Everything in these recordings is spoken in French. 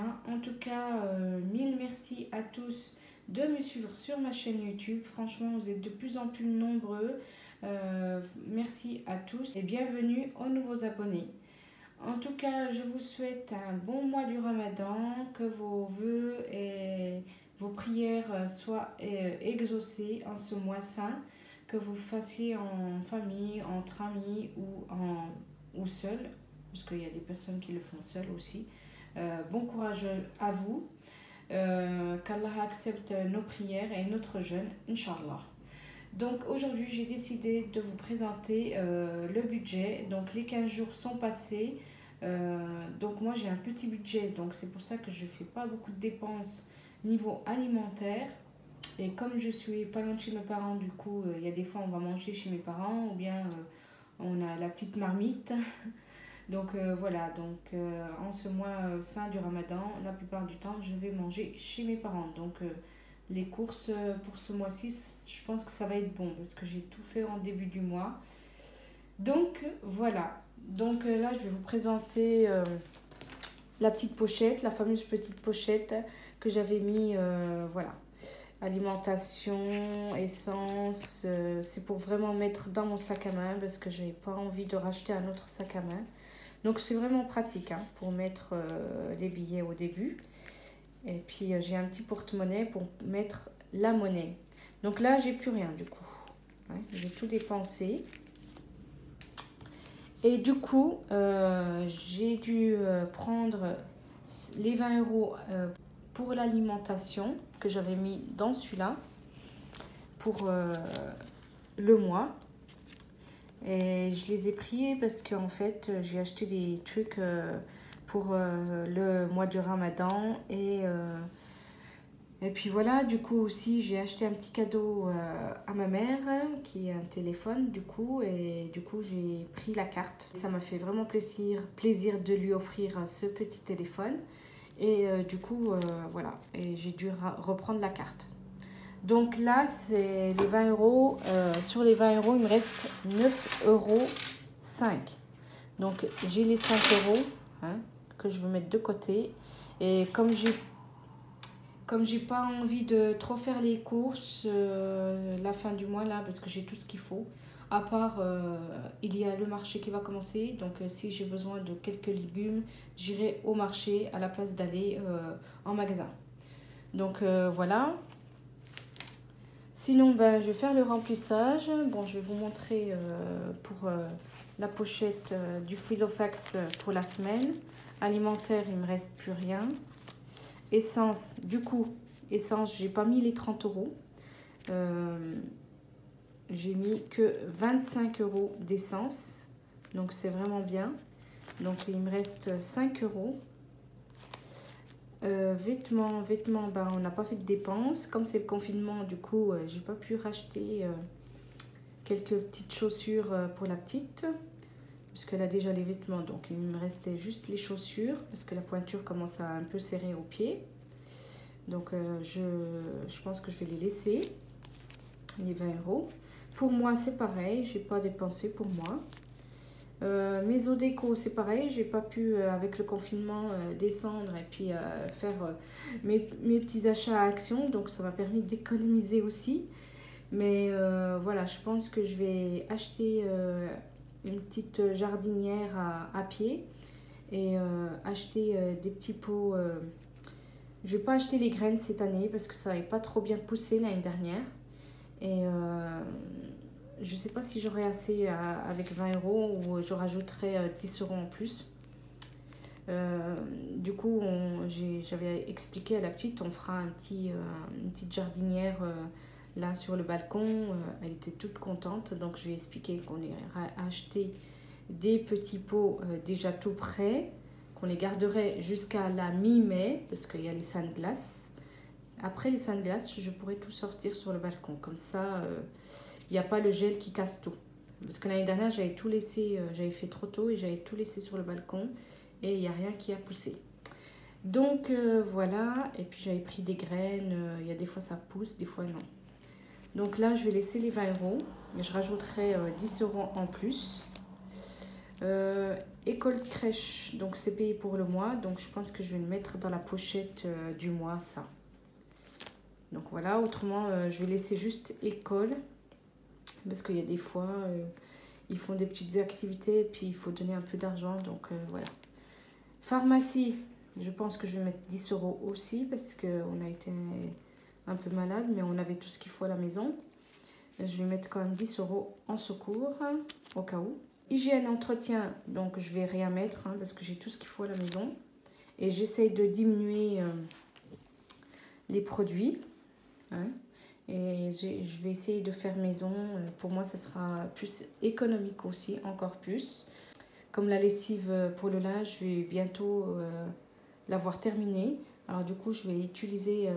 bien. En tout cas, mille merci à tous de me suivre sur ma chaîne YouTube. Franchement, vous êtes de plus en plus nombreux. Merci à tous et bienvenue aux nouveaux abonnés. En tout cas, je vous souhaite un bon mois du Ramadan, que vos vœux et vos prières soient exaucées en ce mois saint, que vous fassiez en famille, entre amis ou seul, parce qu'il y a des personnes qui le font seul aussi. Bon courage à vous, qu'Allah accepte nos prières et notre jeûne, Inch'Allah. Donc aujourd'hui, j'ai décidé de vous présenter le budget. Donc les 15 jours sont passés. Donc moi, j'ai un petit budget. Donc c'est pour ça que je ne fais pas beaucoup de dépenses niveau alimentaire. Et comme je suis pas loin de chez mes parents, du coup, il y a des fois, on va manger chez mes parents ou bien on a la petite marmite. Donc voilà, donc en ce mois saint du Ramadan, la plupart du temps, je vais manger chez mes parents. Donc les courses pour ce mois-ci, je pense que ça va être bon parce que j'ai tout fait en début du mois. Donc voilà, donc là je vais vous présenter la petite pochette, la fameuse petite pochette que j'avais mis, voilà. Alimentation, essence, c'est pour vraiment mettre dans mon sac à main parce que je n'ai pas envie de racheter un autre sac à main. Donc c'est vraiment pratique hein, pour mettre les billets au début. Et puis j'ai un petit porte-monnaie pour mettre la monnaie. Donc là, j'ai plus rien du coup. Ouais, j'ai tout dépensé. Et du coup, j'ai dû prendre les 20 € pour l'alimentation que j'avais mis dans celui-là pour le mois. Et je les ai pris parce qu'en fait, j'ai acheté des trucs pour le mois du Ramadan. Et puis voilà, du coup aussi, j'ai acheté un petit cadeau à ma mère, qui est un téléphone, du coup. Et du coup, j'ai pris la carte. Ça m'a fait vraiment plaisir de lui offrir ce petit téléphone. Et du coup, voilà, et j'ai dû reprendre la carte. Donc là, c'est les 20 €. Sur les 20 €, il me reste 9,05 €. Donc j'ai les 5 € hein, que je veux mettre de côté. Et comme j'ai pas envie de trop faire les courses la fin du mois là, parce que j'ai tout ce qu'il faut. À part, il y a le marché qui va commencer. Donc si j'ai besoin de quelques légumes, j'irai au marché à la place d'aller en magasin. Donc voilà. Sinon, ben, je vais faire le remplissage. Bon, je vais vous montrer pour la pochette du Filofax pour la semaine. Alimentaire, il ne me reste plus rien. Essence, du coup, essence, j'ai pas mis les 30 €. J'ai mis que 25 € d'essence. Donc, c'est vraiment bien. Donc, il me reste 5 €. Vêtements, ben, on n'a pas fait de dépenses. Comme c'est le confinement, du coup, j'ai pas pu racheter quelques petites chaussures pour la petite. Parce qu'elle a déjà les vêtements, donc il me restait juste les chaussures. Parce que la pointure commence à un peu serrer au pied. Donc je pense que je vais les laisser, les 20 €. Pour moi, c'est pareil, j'ai pas dépensé pour moi. Mes eaux déco, c'est pareil, j'ai pas pu avec le confinement descendre et puis faire mes petits achats à Action, donc ça m'a permis d'économiser aussi. Mais voilà, je pense que je vais acheter une petite jardinière à pied et acheter des petits pots. Je vais pas acheter les graines cette année parce que ça n'avait pas trop bien poussé l'année dernière. Et je sais pas si j'aurai assez avec 20 € ou je rajouterai 10 € en plus. Du coup, j'avais expliqué à la petite, on fera une petite jardinière là sur le balcon. Elle était toute contente, donc je lui ai expliqué qu'on ira acheter des petits pots déjà tout prêts, qu'on les garderait jusqu'à la mi-mai parce qu'il y a les seins de glace. Après les seins de glace, je pourrais tout sortir sur le balcon, comme ça il n'y a pas le gel qui casse tout. Parce que l'année dernière, j'avais tout laissé, j'avais fait trop tôt et j'avais tout laissé sur le balcon et il n'y a rien qui a poussé. Donc voilà, et puis j'avais pris des graines, il y a des fois ça pousse, des fois non. Donc là, je vais laisser les 20 €, mais je rajouterai 10 € en plus. École crèche, donc c'est payé pour le mois. Donc je pense que je vais le mettre dans la pochette du mois, ça. Donc voilà, autrement, je vais laisser juste école. Parce qu'il y a des fois, ils font des petites activités et puis il faut donner un peu d'argent. Donc voilà. Pharmacie, je pense que je vais mettre 10 € aussi parce qu'on a été un peu malade, mais on avait tout ce qu'il faut à la maison. Je vais mettre quand même 10 € en secours, au cas où. Hygiène, entretien, donc je vais rien mettre hein, parce que j'ai tout ce qu'il faut à la maison. Et j'essaye de diminuer les produits. Hein, et je vais essayer de faire maison. Pour moi, ça sera plus économique aussi, encore plus. Comme la lessive pour le linge, je vais bientôt l'avoir terminée. Alors du coup, je vais utiliser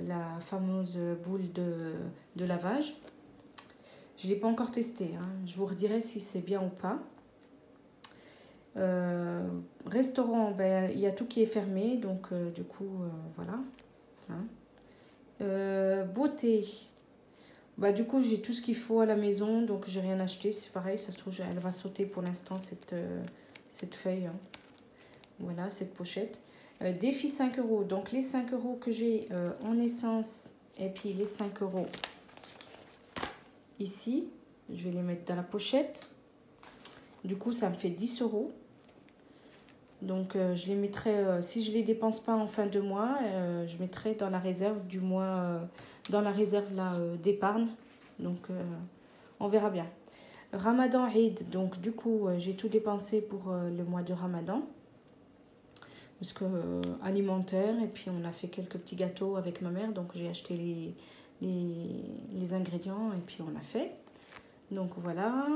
la fameuse boule de lavage. Je ne l'ai pas encore testé. Hein. Je vous redirai si c'est bien ou pas. Restaurant, ben, il y a tout qui est fermé. Donc du coup, voilà. Hein. Beauté. Bah, du coup, j'ai tout ce qu'il faut à la maison. Donc, j'ai rien acheté. C'est pareil, ça se trouve, elle va sauter pour l'instant, cette feuille. Hein. Voilà, cette pochette. Défi 5 €. Donc, les 5 € que j'ai en essence et puis les 5 € ici, je vais les mettre dans la pochette. Du coup, ça me fait 10 €. Donc, je les mettrai, si je ne les dépense pas en fin de mois, je mettrai dans la réserve du mois, dans la réserve d'épargne. Donc, on verra bien. Ramadan Eid, donc du coup, j'ai tout dépensé pour le mois de Ramadan. Parce que alimentaire, et puis on a fait quelques petits gâteaux avec ma mère. Donc, j'ai acheté les ingrédients et puis on a fait. Donc, voilà.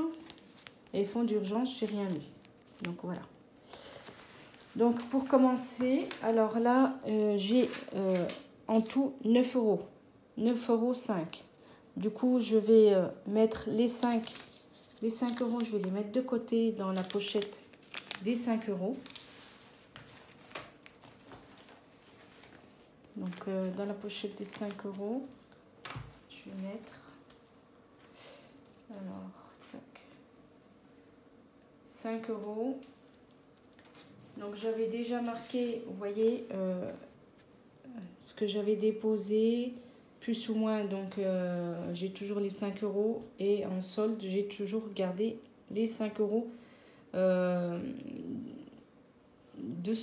Et fonds d'urgence, j'ai rien mis. Donc, voilà. Donc, pour commencer, alors là, j'ai en tout 9 €. 9,05 €. Du coup, je vais mettre les 5 €, je vais les mettre de côté dans la pochette des 5 €. Donc, dans la pochette des 5 €, je vais mettre... Alors, tac. 5 €. Donc, j'avais déjà marqué, vous voyez, ce que j'avais déposé, plus ou moins. Donc, j'ai toujours les 5 € et en solde, j'ai toujours gardé les 5 € de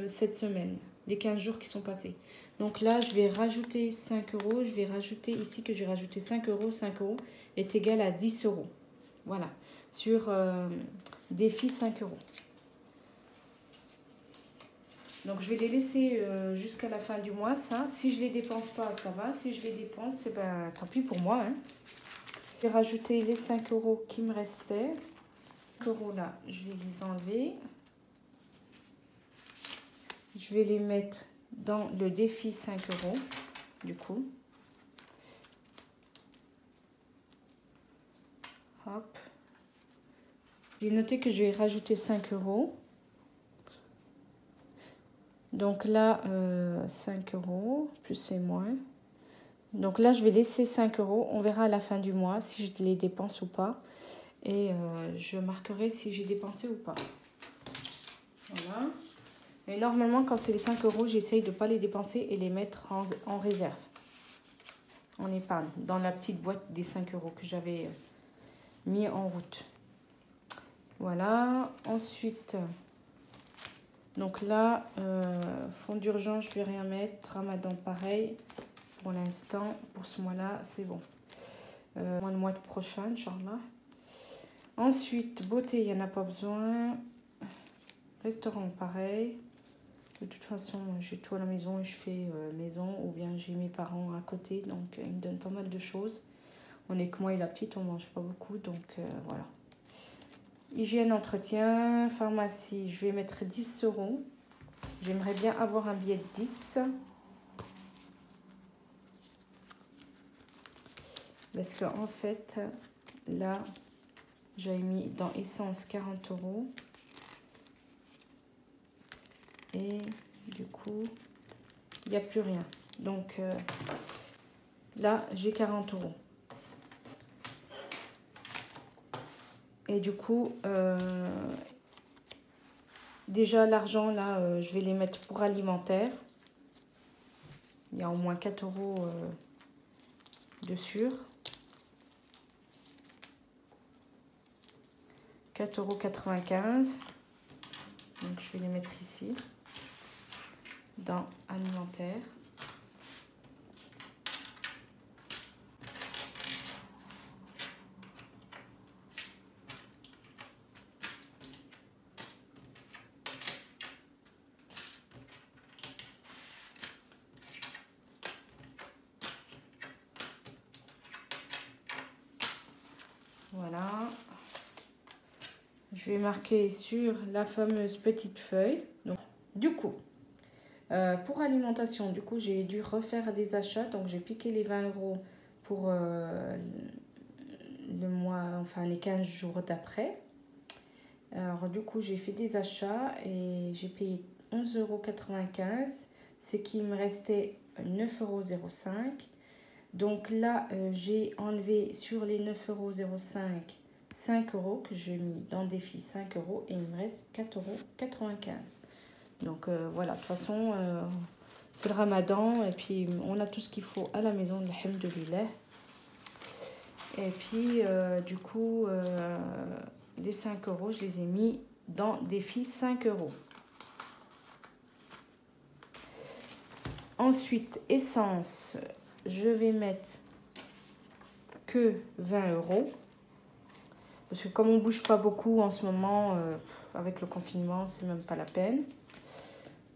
cette semaine, les 15 jours qui sont passés. Donc là, je vais rajouter 5 €. Je vais rajouter ici que j'ai rajouté 5 €. 5 € est égal à 10 €. Voilà, sur défi 5 €. Donc, je vais les laisser jusqu'à la fin du mois, ça. Si je ne les dépense pas, ça va. Si je les dépense, ben, tant pis pour moi. Hein. Je vais rajouter les 5 € qui me restaient. 5 € là, je vais les enlever. Je vais les mettre dans le défi 5 €, du coup. Hop. J'ai noté que je vais rajouter 5 €. Donc là, 5 €, plus et moins. Donc là, je vais laisser 5 €. On verra à la fin du mois si je les dépense ou pas. Et je marquerai si j'ai dépensé ou pas. Voilà. Et normalement, quand c'est les 5 €, j'essaye de ne pas les dépenser et les mettre en réserve. En épargne. Dans la petite boîte des 5 € que j'avais mis en route. Voilà. Ensuite... Donc là, fonds d'urgence, je ne vais rien mettre. Ramadan, pareil. Pour l'instant, pour ce mois-là, c'est bon. Le mois prochain, Inch'Allah. Ensuite, beauté, il n'y en a pas besoin. Restaurant, pareil. De toute façon, j'ai tout à la maison et je fais maison. Ou bien j'ai mes parents à côté, donc ils me donnent pas mal de choses. On est que moi et la petite, on ne mange pas beaucoup, donc voilà. Hygiène, entretien, pharmacie, je vais mettre 10 €. J'aimerais bien avoir un billet de 10. Parce qu'en fait, là, j'avais mis dans essence 40 €. Et du coup, il n'y a plus rien. Donc là, j'ai 40 €. Et du coup, Déjà, l'argent, là, je vais les mettre pour alimentaire. Il y a au moins 4 € de sûr. 4,95 €. Donc, je vais les mettre ici, dans alimentaire. Voilà. Je vais marquer sur la fameuse petite feuille. Donc, du coup, pour alimentation, du coup, j'ai dû refaire des achats. Donc, j'ai piqué les 20 € pour le mois, enfin les 15 jours d'après. Alors, du coup, j'ai fait des achats et j'ai payé 11,95 €. C'est qu'il me restait 9,05 €. Donc là, j'ai enlevé sur les 9,05 € 5 € que j'ai mis dans Défi 5 € et il me reste 4,95 €. Donc voilà, de toute façon, c'est le ramadan et puis on a tout ce qu'il faut à la maison, alhamdoulilah. Et puis du coup, les 5 € je les ai mis dans Défi 5 €. Ensuite, essence, je vais mettre que 20 €. Parce que comme on ne bouge pas beaucoup en ce moment, avec le confinement, c'est même pas la peine.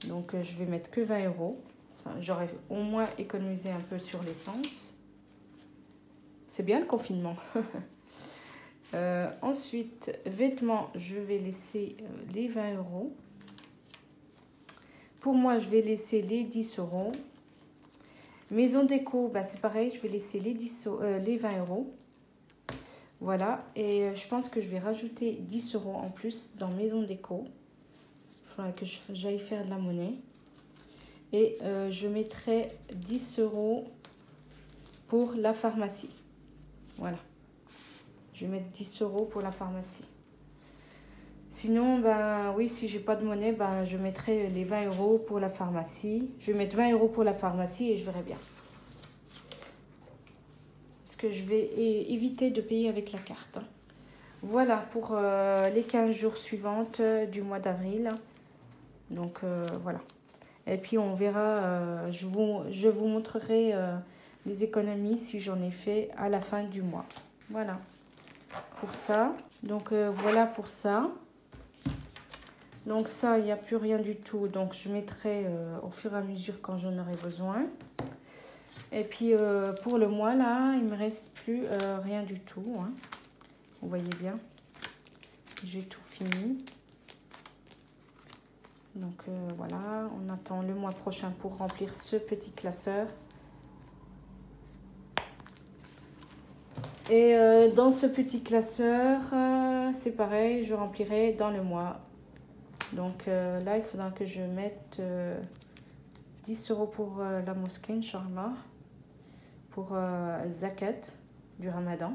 Donc, je vais mettre que 20 €. J'aurais au moins économisé un peu sur l'essence. C'est bien le confinement. Ensuite, vêtements, je vais laisser les 20 €. Pour moi, je vais laisser les 10 €. Maison déco, bah, c'est pareil, je vais laisser les 20 €. Voilà, et je pense que je vais rajouter 10 € en plus dans Maison Déco. Il faudra que j'aille faire de la monnaie. Et je mettrai 10 € pour la pharmacie. Voilà. Je vais mettre 10 € pour la pharmacie. Sinon, ben oui, si j'ai pas de monnaie, ben je mettrai les 20 € pour la pharmacie. Je vais mettre 20 € pour la pharmacie et je verrai bien. Que je vais éviter de payer avec la carte. Voilà pour les 15 jours suivantes du mois d'avril. Donc voilà. Et puis on verra, je vous montrerai les économies si j'en ai fait à la fin du mois. Voilà pour ça. Donc voilà pour ça. Donc ça, il n'y a plus rien du tout. Donc je mettrai au fur et à mesure quand j'en aurai besoin. Et puis pour le mois là, il me reste plus rien du tout. Hein. Vous voyez bien, j'ai tout fini. Donc voilà, on attend le mois prochain pour remplir ce petit classeur. Et dans ce petit classeur, c'est pareil, je remplirai dans le mois. Donc là, il faudra que je mette 10 € pour la mosquée, Inch'Allah. Pour zakat du ramadan.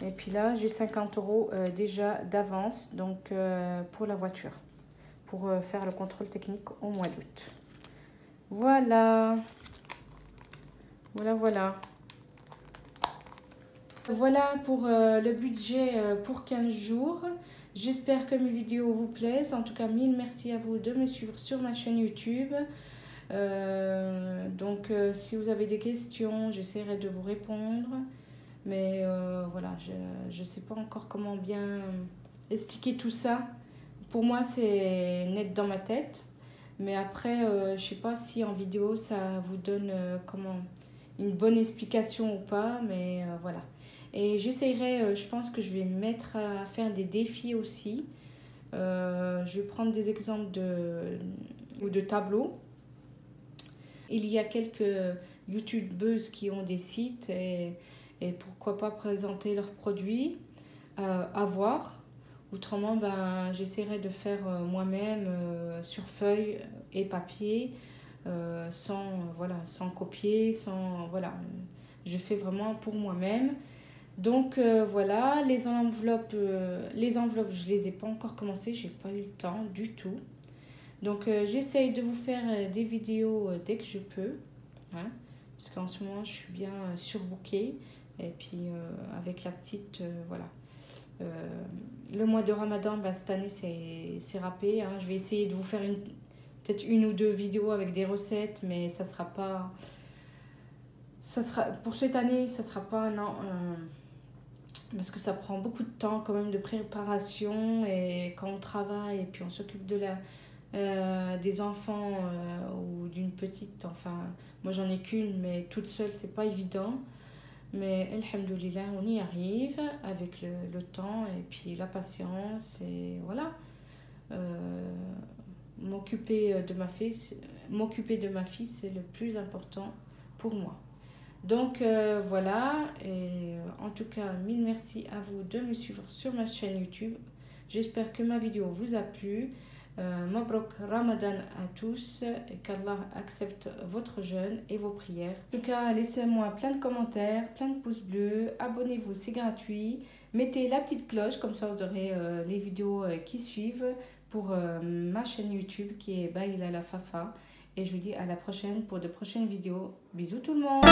Et puis là, j'ai 50 € déjà d'avance donc pour la voiture, pour faire le contrôle technique au mois d'août. Voilà. Voilà. Voilà pour le budget pour 15 jours. J'espère que mes vidéos vous plaisent. En tout cas, mille merci à vous de me suivre sur ma chaîne YouTube. Donc si vous avez des questions, j'essaierai de vous répondre, mais voilà, je sais pas encore comment bien expliquer tout ça. Pour moi c'est net dans ma tête, mais après je sais pas si en vidéo ça vous donne comment une bonne explication ou pas, mais voilà. Et j'essaierai, je pense que je vais me mettre à faire des défis aussi. Je vais prendre des exemples de tableaux. Il y a quelques youtubeuses qui ont des sites et pourquoi pas présenter leurs produits à voir. Autrement, ben, j'essaierai de faire moi-même sur feuille et papier sans copier, sans, voilà. Je fais vraiment pour moi-même. Donc voilà, les enveloppes, je les ai pas encore commencé, j'ai pas eu le temps du tout. Donc j'essaye de vous faire des vidéos dès que je peux, hein, parce qu'en ce moment je suis bien surbookée. Et puis avec la petite, voilà. Le mois de Ramadan, bah, cette année c'est râpé, hein. Je vais essayer de vous faire peut-être une ou deux vidéos avec des recettes, mais ça sera pas... pour cette année, ça sera pas parce que ça prend beaucoup de temps quand même de préparation, et quand on travaille et puis on s'occupe des enfants ou d'une petite, enfin moi j'en ai qu'une, mais toute seule c'est pas évident. Mais alhamdoulilah, on y arrive avec le temps et puis la patience, et voilà. M'occuper de ma fille, c'est le plus important pour moi. Donc voilà, et en tout cas, mille merci à vous de me suivre sur ma chaîne YouTube. J'espère que ma vidéo vous a plu. Mabrouk Ramadan à tous, et qu'Allah accepte votre jeûne et vos prières. En tout cas, laissez-moi plein de commentaires, plein de pouces bleus, abonnez-vous, c'est gratuit. Mettez la petite cloche, comme ça vous aurez les vidéos qui suivent pour ma chaîne YouTube qui est Baïla la Fafa. Et je vous dis à la prochaine pour de prochaines vidéos. Bisous tout le monde!